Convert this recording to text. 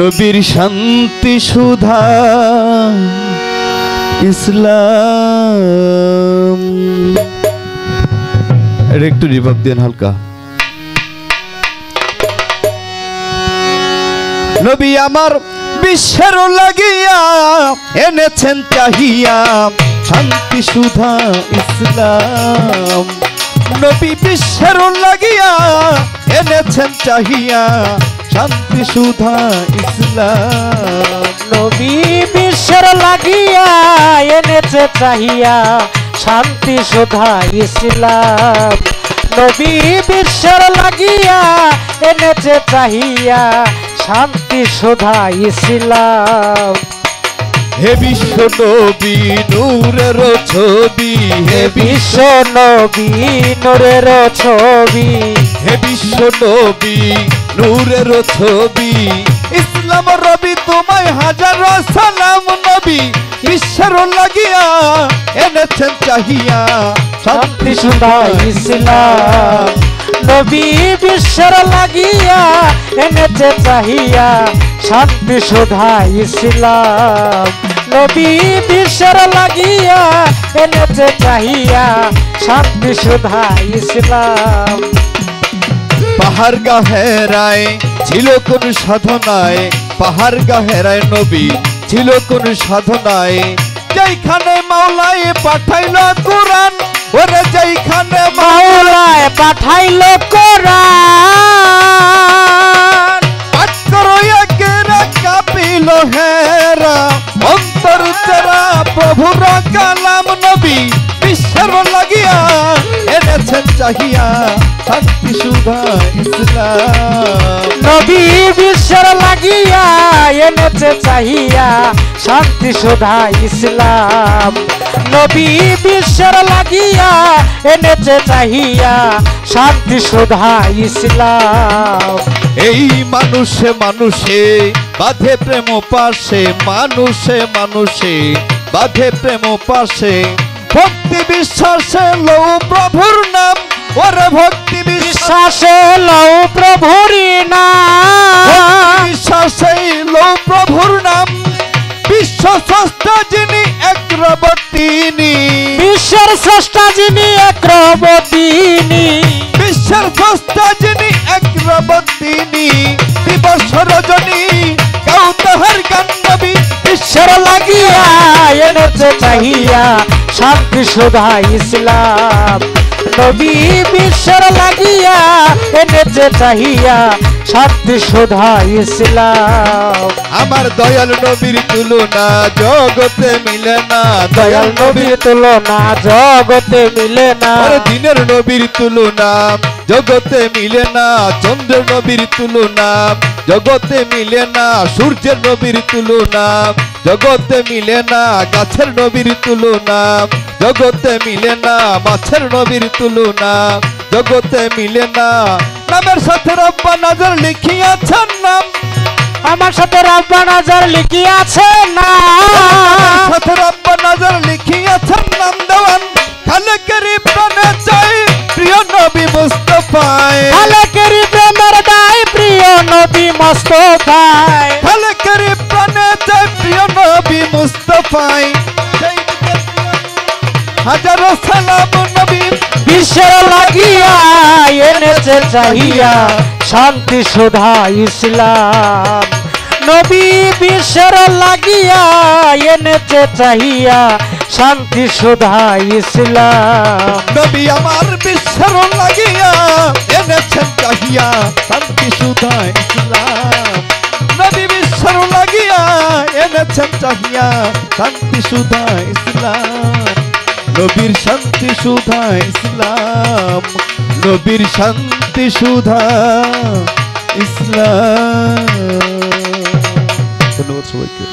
নবীর শান্তি সুধা ইসলাম। এটা একটু রিভাব দেন হালকা। নবী আমার বিশ্বের লাগিয়া এনেছেন চাহিয়া শান্তি সুধা ইসলাম। নবী বিশ্বের লাগিয়া এনেছেন চাহিয়া শান্তি সুধা ইসলাম। নবী বিশ্বের লাগিয়া এনেছে চাহিয়া শান্তি সুধা ইসলাম। নবী বিশ্বের লাগিয়া এনেছে চাহিয়া শান্তি সুধা ইসলাম। হে বিশ্ব নবী নূরের ছবি, হে বিশ্ব নবী নূরের ছবি, হে বিশ্ব নবী নূরের ছবি। ইসলাম রবি তোমায় হাজার সালাম। নবী বিশ্বের লাগিয়া এনেছেন চাহিয়া শান্তি সুধা ইসলাম। নবী বিশ্বের লাগিয়া এনেছে চাহিয়া শান্তি সুধা ইসলাম। নবী বিশ্বের লাগিয়া এনেছে চাহিয়া শান্তি সুধা ইসলাম। পাহাড় গাহেরায় ছিল কোন সাধনায়, পাহাড় গাহেরায় নবী ছিল কোন সাধনায়। যেইখানে মাওলায় পাঠাইল কোরআন, ওরে যেইখানে মাওলায় পাঠাইল কোরআন। পাঠ করো একেরা কাঁপিল হেরা, অন্তর চেরা প্রভুর কালাম। নবী বিশ্বের লাগিয়া এনেছেন চাহিয়া শান্তি সুধা ইসলাম। নবী বিশ্বের লাগিয়া এনেছে চাহিয়া শান্তি সুধা ইসলাম। নবী বিশ্বের লাগিয়া এনেছে চাহিয়া শান্তি সুধা ইসলাম। এই মানুষে মানুষে বাঁধে প্রেম পাশে, মানুষে মানুষে বাঁধে প্রেম পাশে। ভক্তি বিশ্বাসে লৌ প্রভুর নাম, ওরে ভক্তি বিশ্বাসে লৌ প্রভুর নাম, বিশ্বাসে লৌ প্রভুর নাম। বিশ্ব স্রষ্টা যিনি এক রব তিনি, বিশ্বের স্রষ্টা যিনি এক রব তিনি, বিশ্বের স্রষ্টা যিনি এক রব তিনি। দিবস রজনী গাও তাহার গান। নবী বিশ্বের লাগিয়া এনেছে চাহিয়া শান্তি সুধা ইসলাম। নবী বিশ্বের লাগিয়া এনেছে চাহিয়া শান্তি সুধা ইসলাম। আমার দয়াল নবীর তুলনা জগতে মিলে না, দয়াল নবীর তুলনা জগতে মিলে না। আর দিনের নবীর তুলনা জগতে মিলে না, চন্দ্রের নবীর তুলনা জগতে মিলে না, সূর্যের নবীর তুলনা জগতে মিলে না, গাছের নবীর তুলনা জগতে মিলে না, মাছের নবীর তুলনা জগতে মিলে না। নামের সাথে রব্বা নজর লিখিয়াছেন নাম, আমার সাথে রব্বা নজর লিখিয়াছে না, সাথে রব্বা নজর লিখিয়াছেন নাম। দেওয়ান খালেকের প্রাণে চাই প্রিয় নবী মুস্তাফায়, খালেকের প্রেমের দায় প্রিয় নবী মুস্তাফায়, খালেকের প্রাণে চাই প্রিয় নবী মুস্তাফায়। হাজারো সালাম। নবী বিশ্বের লাগিয়া এনেছে চাহিয়া শান্তি সুধা ইসলাম। নবী বিশ্বের লাগিয়া এনেছে চাহিয়া শান্তি সুধা ইসলাম। নবী আমার বিশ্বের লাগিয়া এনেছেন চাহিয়া শান্তি সুধা ইসলাম। নবী বিশ্বের লাগিয়া এনেছেন চাহিয়া শান্তি সুধা ইসলাম। নবীর শান্তি সুধা ইসলাম, নবীর শান্তি সুধা ইসলাম। ধন্যবাদ সবাইকে।